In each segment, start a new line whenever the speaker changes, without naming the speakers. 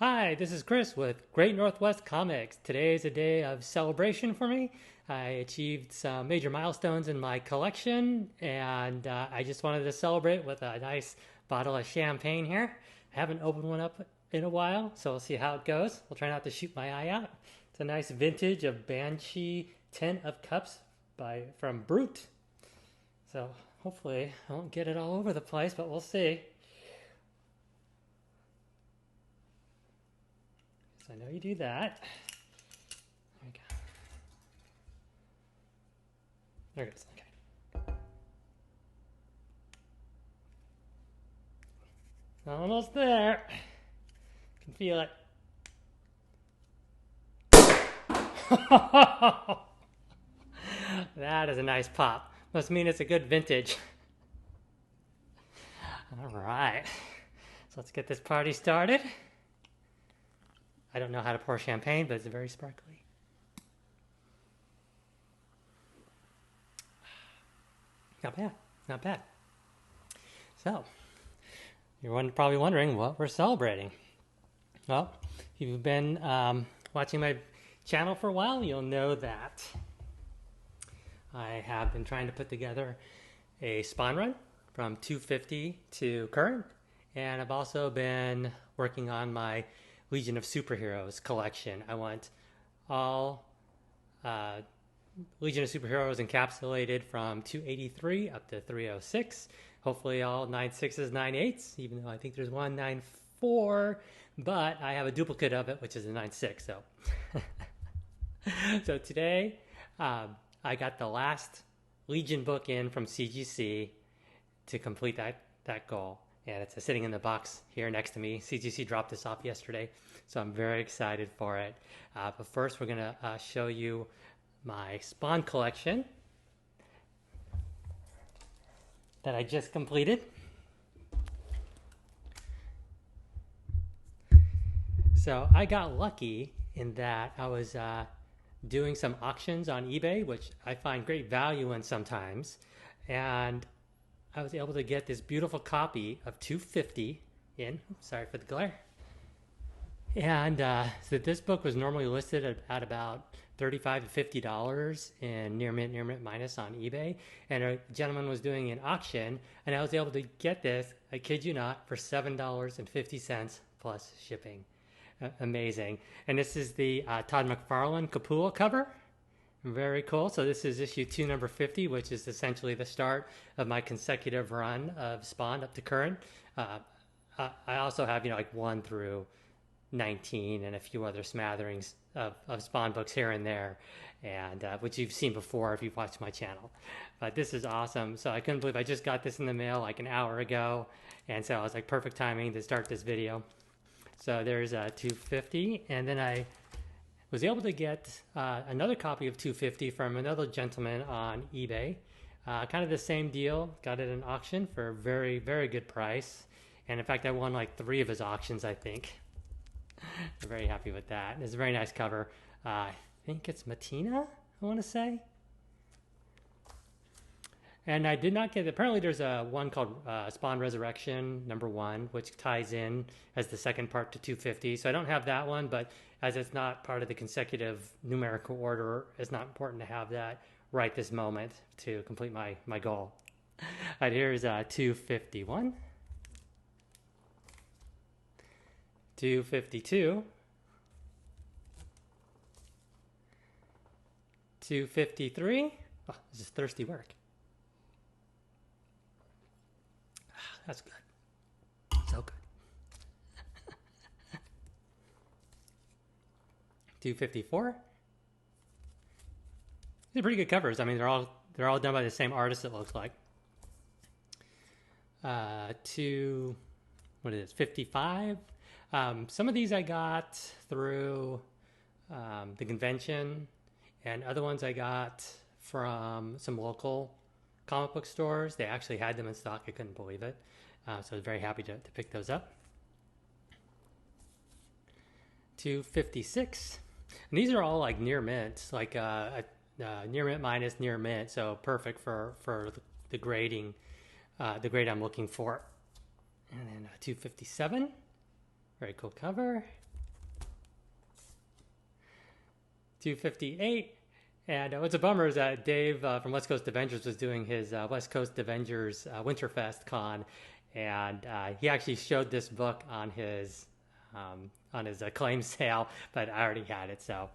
Hi, this is Chris with Great Northwest Comics. Today is a day of celebration for me. I achieved some major milestones in my collection, and I just wanted to celebrate with a nice bottle of champagne here. I haven't opened one up in a while, so we'll see how it goes. We'll try not to shoot my eye out. It's a nice vintage of Banshee 10 of Cups from Brute. So hopefully I won't get it all over the place, but we'll see. I know you do that. There we go. There it is. Okay. Almost there. Can feel it. That is a nice pop. Must mean it's a good vintage. All right. So let's get this party started. I don't know how to pour champagne, but it's very sparkly. Not bad, not bad. So, you're probably wondering what we're celebrating. Well, if you've been watching my channel for a while, you'll know that I have been trying to put together a Spawn run from 250 to current, and I've also been working on my Legion of Superheroes collection. I want all Legion of Superheroes encapsulated from 283 up to 306. Hopefully all 96s, 98s, even though I think there's one 94, but I have a duplicate of it, which is a 96. So, so today I got the last Legion book in from CGC to complete that goal. And it's sitting in the box here next to me. CGC dropped this off yesterday, so I'm very excited for it. But first, we're going to show you my Spawn collection that I just completed. So I got lucky in that I was doing some auctions on eBay, which I find great value in sometimes. And I was able to get this beautiful copy of 250 in. Sorry for the glare. And so this book was normally listed at about $35 to $50 in near mint minus on eBay. And a gentleman was doing an auction, and I was able to get this, I kid you not, for $7.50 plus shipping. Amazing. And this is the Todd McFarlane Capullo cover. Very cool. So this is issue 2, number 50, which is essentially the start of my consecutive run of Spawn up to current. I also have, like 1 through 19 and a few other smatterings of Spawn books here and there, and which you've seen before if you've watched my channel. But this is awesome. So I couldn't believe I just got this in the mail like an hour ago, and so I was like, perfect timing to start this video. So there's 250, and then I was able to get another copy of 250 from another gentleman on eBay. Kind of the same deal. Got it at an auction for a very, very good price. And in fact, I won like 3 of his auctions, I think. I'm very happy with that. It's a very nice cover. I think it's Matina, I want to say. And I did not get, apparently there's one called Spawn Resurrection, number 1, which ties in as the second part to 250. So I don't have that one, but as it's not part of the consecutive numerical order, it's not important to have that right this moment to complete my goal. All right, here's 251, 252, 253. Oh, this is thirsty work. That's good. So good. 254. These are pretty good covers. I mean, they're all done by the same artist, it looks like. 55. Some of these I got through the convention, and other ones I got from some local comic book stores. They actually had them in stock. I couldn't believe it. So I was very happy to pick those up. 256. And these are all like near mint, like near mint minus near mint. So perfect for the grading, the grade I'm looking for. And then 257. Very cool cover. 258. And what's a bummer is that Dave from West Coast Avengers was doing his West Coast Avengers Winterfest con, and he actually showed this book on his acclaim sale, but I already had it, so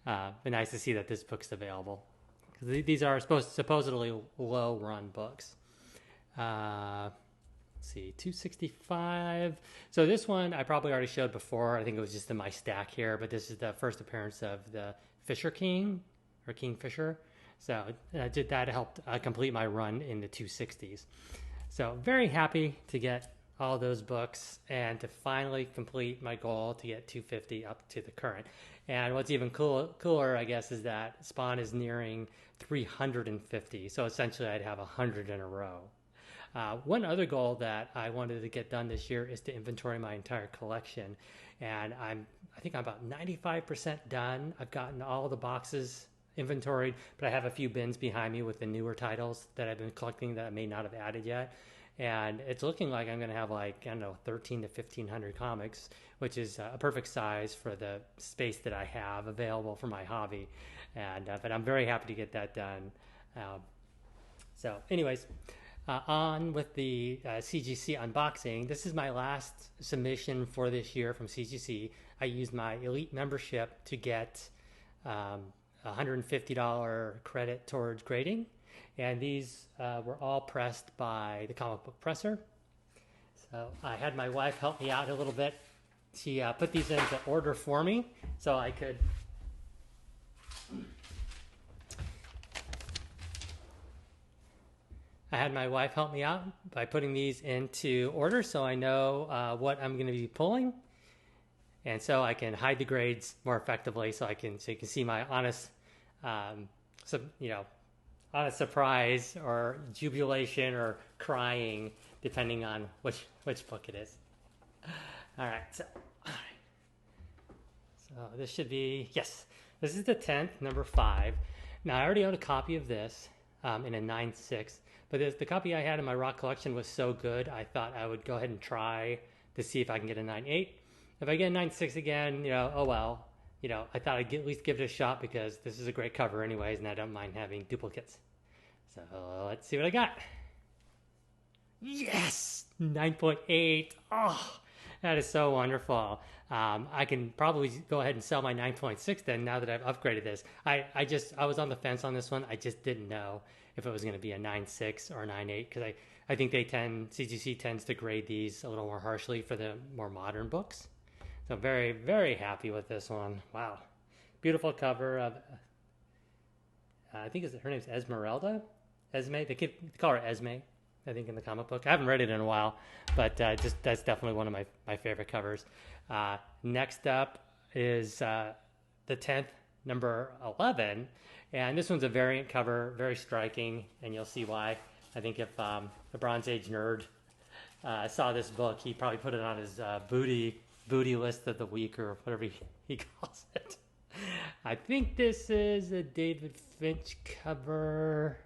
been nice to see that this book's available. These are supposedly low-run books. Let's see, 265. So this one I probably already showed before. I think it was just in my stack here, but this is the first appearance of the Fisher King, or Kingfisher. So that helped complete my run in the 260s. So very happy to get all those books and to finally complete my goal to get 250 up to the current. And what's even cooler, I guess, is that Spawn is nearing 350. So essentially I'd have 100 in a row. One other goal that I wanted to get done this year is to inventory my entire collection. And I think I'm about 95% done. I've gotten all the boxes inventoried, but I have a few bins behind me with the newer titles that I've been collecting that I may not have added yet. And it's looking like I'm going to have 13 to 1,500 comics, which is a perfect size for the space that I have available for my hobby. And but I'm very happy to get that done. So anyways, on with the CGC unboxing. This is my last submission for this year from CGC. I used my Elite membership to get $150 credit towards grading. And these were all pressed by the comic book presser. So I had my wife help me out a little bit. She put these into order for me so I could... I had my wife help me out by putting these into order so I know what I'm going to be pulling. And so I can hide the grades more effectively so you can see my honest surprise or jubilation or crying, depending on which book it is. All right, so this should be, yes, this is the 10th, number 5. Now I already own a copy of this in a 9.6, but the copy I had in my rock collection was so good, I thought I would go ahead and try to see if I can get a 9.8. If I get a 9.6 again, oh well. I thought I'd at least give it a shot because this is a great cover anyways, and I don't mind having duplicates. So let's see what I got. Yes! 9.8. Oh, that is so wonderful. I can probably go ahead and sell my 9.6 then now that I've upgraded this. I was on the fence on this one. I just didn't know if it was going to be a 9.6 or a 9.8 because I think CGC tends to grade these a little more harshly for the more modern books. So very, very happy with this one. Wow. Beautiful cover of, I think her name's Esmeralda? Esme? They call her Esme, I think, in the comic book. I haven't read it in a while, but that's definitely one of my favorite covers. Next up is the 10th, number 11. And this one's a variant cover, very striking, and you'll see why. I think if the Bronze Age nerd saw this book, he probably put it on his booty list of the week or whatever he calls it. I think this is a David Finch cover.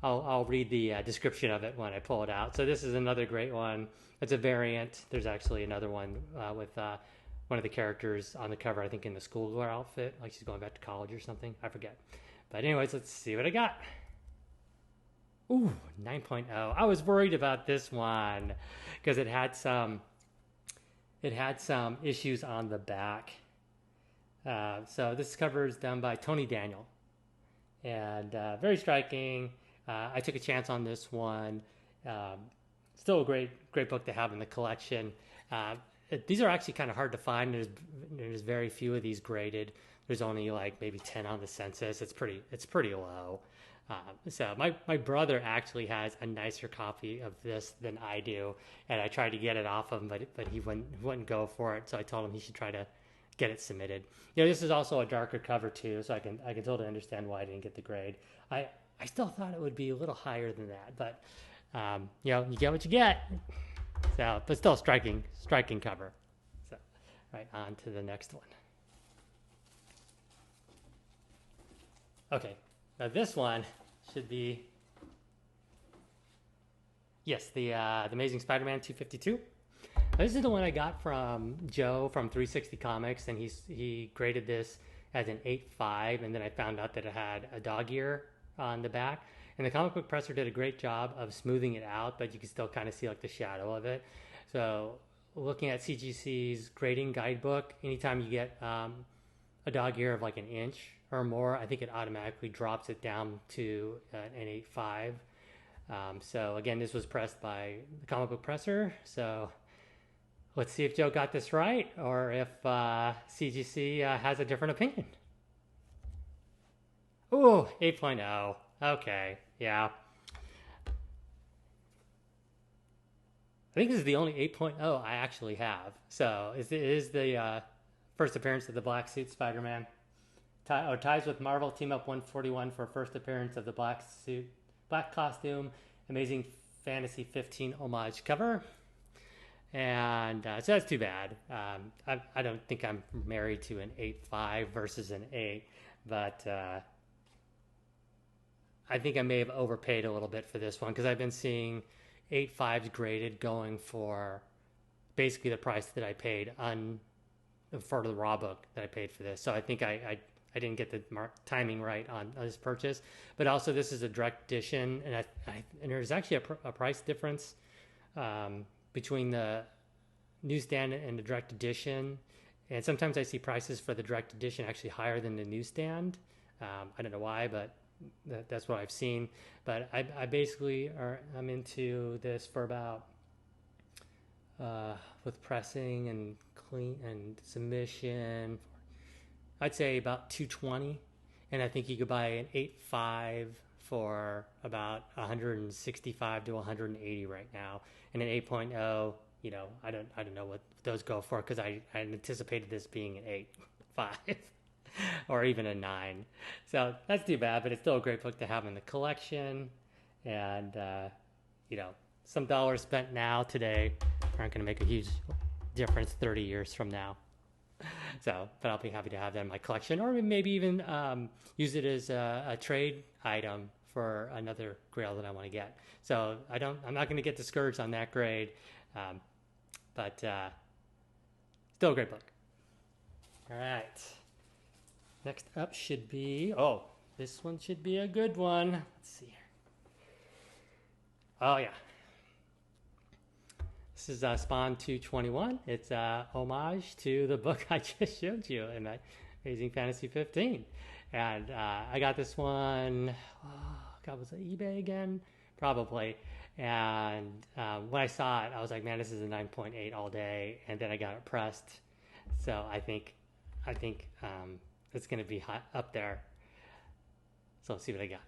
I'll read the description of it when I pull it out. So this is another great one. It's a variant. There's actually another one with one of the characters on the cover, I think in the schoolgirl outfit, like she's going back to college or something. I forget. But anyways, let's see what I got. Ooh, 9.0. I was worried about this one because it had some issues on the back. So this cover is done by Tony Daniel. And very striking. I took a chance on this one. Still a great book to have in the collection. These are actually kind of hard to find. There's very few of these graded. There's only like maybe 10 on the census. It's pretty low. So my brother actually has a nicer copy of this than I do, and I tried to get it off of him, but he wouldn't go for it. So I told him he should try to get it submitted. This is also a darker cover too, so I can totally understand why I didn't get the grade. I still thought it would be a little higher than that, but you get what you get. So, but still striking cover. So, right on to the next one. Okay, now this one should be, yes, the Amazing Spider-Man 252. This is the one I got from Joe from 360 Comics, and he graded this as an 8.5, and then I found out that it had a dog ear on the back. And the comic book presser did a great job of smoothing it out, but you can still kind of see like the shadow of it. So looking at CGC's grading guidebook, anytime you get a dog ear of like an inch or more, I think it automatically drops it down to an 8.5. So again, this was pressed by the comic book presser. So let's see if Joe got this right, or if CGC has a different opinion. Ooh, 8.0. Okay, yeah. I think this is the only 8.0 I actually have. So it is the first appearance of the black suit Spider-Man. Ties with Marvel Team Up 141 for first appearance of the black costume, Amazing Fantasy 15 homage cover. And so that's too bad. I don't think I'm married to an 8.5 versus an 8, but I think I may have overpaid a little bit for this one, because I've been seeing 8.5s graded going for basically the price that I paid for the raw book that I paid for this. So I think I didn't get the timing right on this purchase. But also, this is a direct edition, and there's actually a price difference between the newsstand and the direct edition. And sometimes I see prices for the direct edition actually higher than the newsstand. I don't know why, but that's what I've seen. But I basically I'm into this for about with pressing and clean and submission, I'd say about $220. And I think you could buy an 8.5 for about $165 to $180 right now. And an 8.0, you know, I don't know what those go for, because I anticipated this being an 8.5 or even a 9. So that's too bad, but it's still a great book to have in the collection. And you know, some dollars spent now today aren't going to make a huge difference 30 years from now. So, but I'll be happy to have that in my collection, or maybe even use it as a trade item for another grail that I want to get. So I'm not going to get discouraged on that grade, but still a great book. All right. Next up should be, this one should be a good one. Let's see here. Oh yeah. This is Spawn 221. It's a homage to the book I just showed you in Amazing Fantasy 15. And I got this one, was it eBay again? Probably. And when I saw it, I was like, man, this is a 9.8 all day. And then I got it pressed. So I think it's going to be hot up there. So let's see what I got.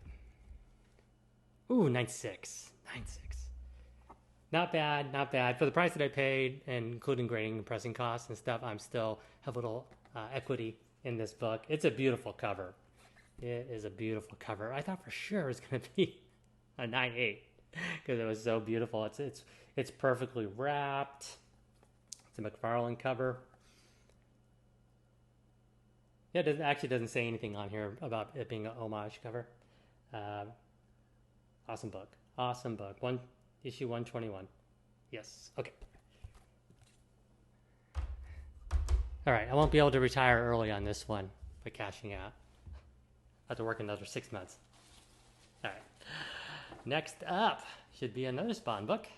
Ooh, 9.6. 9.6. Not bad, not bad. For the price that I paid, and including grading and pressing costs and stuff, I'm still have a little equity in this book. It's a beautiful cover. It is a beautiful cover. I thought for sure it was going to be a 9.8 because it was so beautiful. It's perfectly wrapped. It's a McFarlane cover. Yeah, it actually doesn't say anything on here about it being a homage cover. Awesome book. Awesome book. Issue 121. Yes. Okay. All right. I won't be able to retire early on this one by cashing out. I have to work another 6 months. All right. Next up should be another Spawn book.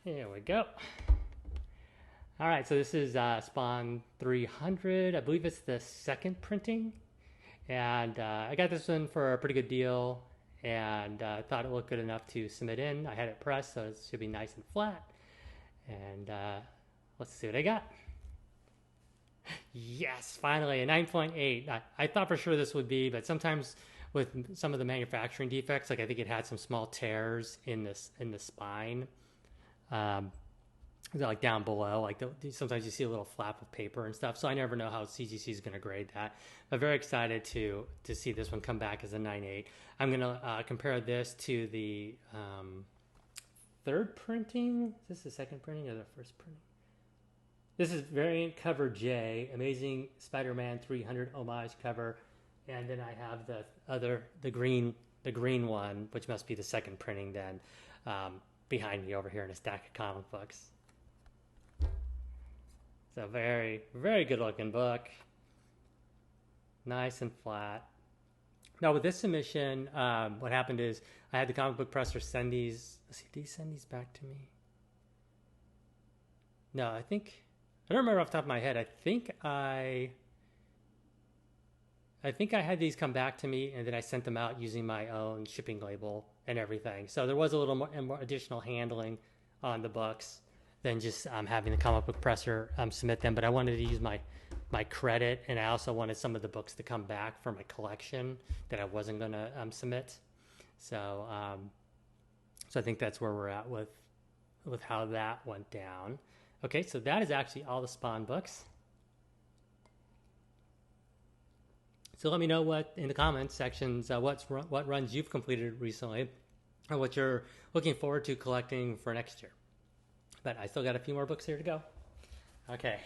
Here we go. All right. So this is Spawn 300. I believe it's the second printing. And I got this one for a pretty good deal. And thought it looked good enough to submit in. I had it pressed, so it should be nice and flat. And let's see what I got. Yes, finally, a 9.8. I thought for sure this would be, but sometimes with some of the manufacturing defects, like I think it had some small tears in the spine. Like down below, like sometimes you see a little flap of paper and stuff. So I never know how CGC is going to grade that. I'm very excited to see this one come back as a 9.8. I'm going to compare this to the third printing. Is this the second printing or the first printing? This is variant cover J, Amazing Spider-Man 300 homage cover, and then I have the green one, which must be the second printing then, behind me over here in a stack of comic books. It's a very, very good looking book. Nice and flat. Now with this submission, what happened is I had the comic book presser send these. Let's see, did he send these back to me? No, I don't remember off the top of my head. I think I had these come back to me, and then I sent them out using my own shipping label and everything. So there was a little more additional handling on the books than just having the comic book presser submit them. But I wanted to use my credit, and I also wanted some of the books to come back for my collection that I wasn't going to submit. So I think that's where we're at with how that went down. Okay, so that is actually all the Spawn books. So let me know in the comments sections what runs you've completed recently, or what you're looking forward to collecting for next year. But I still got a few more books here to go. Okay.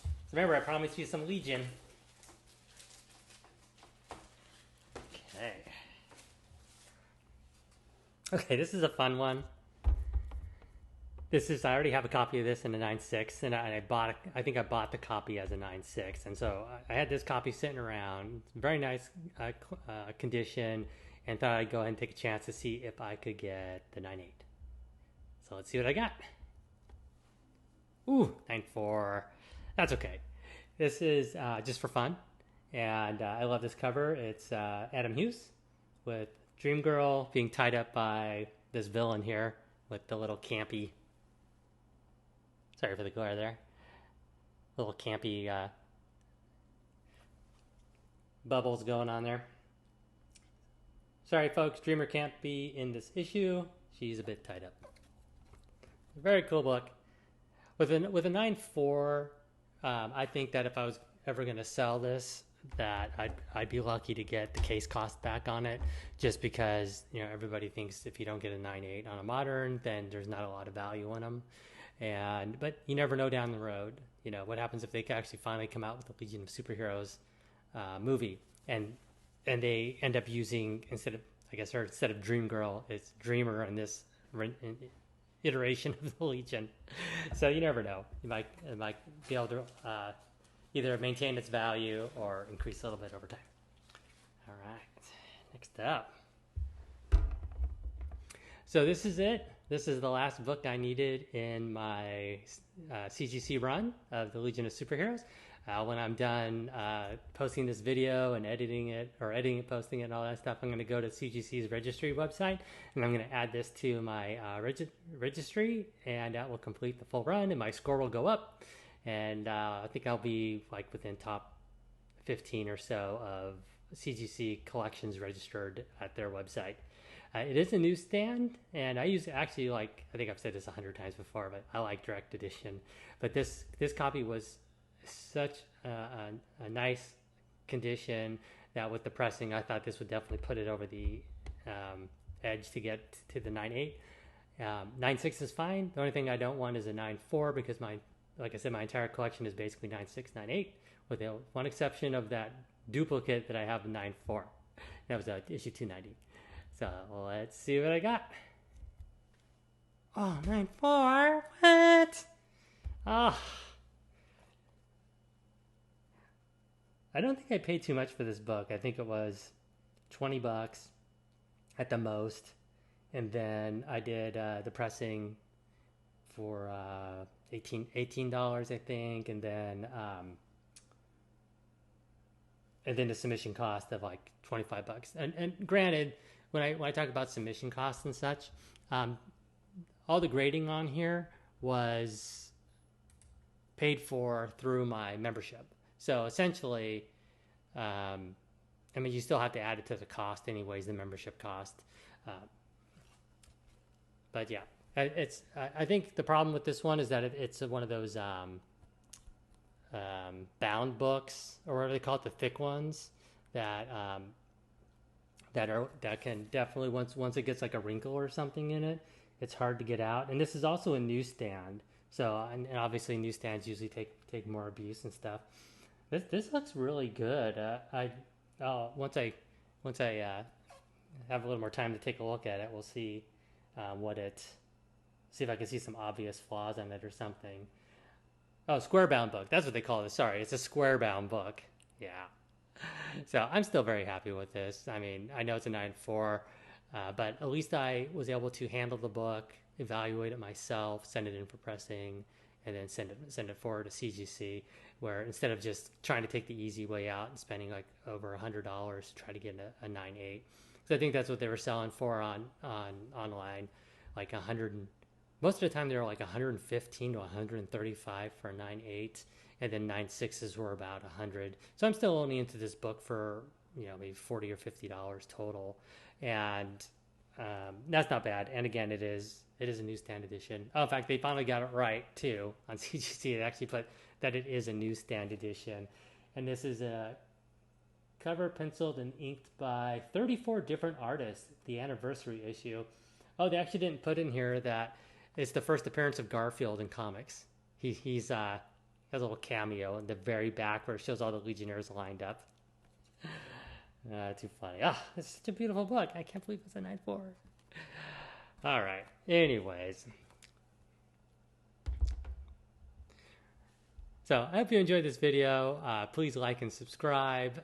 So remember, I promised you some Legion. Okay. Okay, this is a fun one. I already have a copy of this in a 9.6, and I think I bought the copy as a 9.6, and so I had this copy sitting around, very nice condition, and thought I'd go ahead and take a chance to see if I could get the 9.8. So let's see what I got. Ooh, 9.4. That's okay. This is just for fun, and I love this cover. It's Adam Hughes with Dream Girl being tied up by this villain here with the little campy. Sorry for the glare there. Little campy bubbles going on there. Sorry, folks. Dreamer can't be in this issue. She's a bit tied up. Very cool book. With a 9.4, I think that if I was ever going to sell this, that I'd be lucky to get the case cost back on it, just because everybody thinks if you don't get a 9.8 on a modern, then there's not a lot of value in them. But you never know down the road, what happens if they actually finally come out with the Legion of Superheroes movie, and they end up using instead of Dream Girl, it's Dreamer in this iteration of the Legion. So you never know. It might be able to either maintain its value or increase a little bit over time. All right, next up. So this is it. This is the last book I needed in my CGC run of the Legion of Superheroes. When I'm done posting this video and editing it, posting it, and all that stuff, I'm going to go to CGC's registry website, and I'm going to add this to my registry, and that will complete the full run, and my score will go up. And I think I'll be within top 15 or so of CGC collections registered at their website. It is a newsstand, and I actually I think I've said this 100 times before, but I like direct edition. But this copy was such a nice condition that with the pressing, I thought this would definitely put it over the edge to get to the 9.8. 9.6 is fine. The only thing I don't want is a 9.4 because like I said, my entire collection is basically 9.6, 9.8, with the one exception of that duplicate that I have in 9.4. That was issue 290. So let's see what I got. Oh, 9.4? What? Oh. I don't think I paid too much for this book. I think it was $20 at the most. And then I did the pressing for $18, I think. And then the submission cost of $25. And granted, when I talk about submission costs and such, all the grading on here was paid for through my membership. So essentially, you still have to add it to the cost anyways, the membership cost. But yeah, I think the problem with this one is that it's one of those bound books, or whatever they call it, the thick ones that can definitely once it gets a wrinkle or something in it, it's hard to get out. And this is also a newsstand, so and obviously newsstands usually take more abuse and stuff. This looks really good. Once I have a little more time to take a look at it, we'll see see if I can see some obvious flaws on it or something. Oh, square bound book. That's what they call it. Sorry, it's a square bound book. Yeah. So I'm still very happy with this. I mean, I know it's a 9.4, but at least I was able to handle the book, evaluate it myself, send it in for pressing, and then send it forward to CGC. Where instead of just trying to take the easy way out and spending like over $100 to try to get a 9.8, because I think that's what they were selling for on online, like 100. Most of the time they were like 115 to 135 for a 9.8, and then 9.6s were about 100. So I'm still only into this book for maybe $40 or $50 total, and that's not bad. And again, it is a newsstand edition. Oh, in fact, they finally got it right too on CGC. They actually put that it is a newsstand edition, and this is a cover penciled and inked by 34 different artists. The anniversary issue. Oh, they actually didn't put in here that it's the first appearance of Garfield in comics. He's has a little cameo in the very back where it shows all the Legionnaires lined up. Too funny. Ah, oh, it's such a beautiful book. I can't believe it's a 9.4. All right. Anyways. So I hope you enjoyed this video. Please like and subscribe.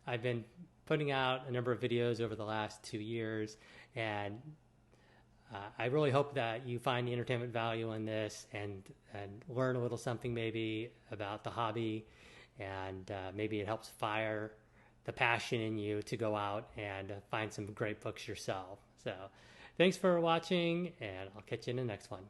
I've been putting out a number of videos over the last 2 years, and I really hope that you find the entertainment value in this and learn a little something maybe about the hobby, and maybe it helps fire the passion in you to go out and find some great books yourself. So thanks for watching, and I'll catch you in the next one.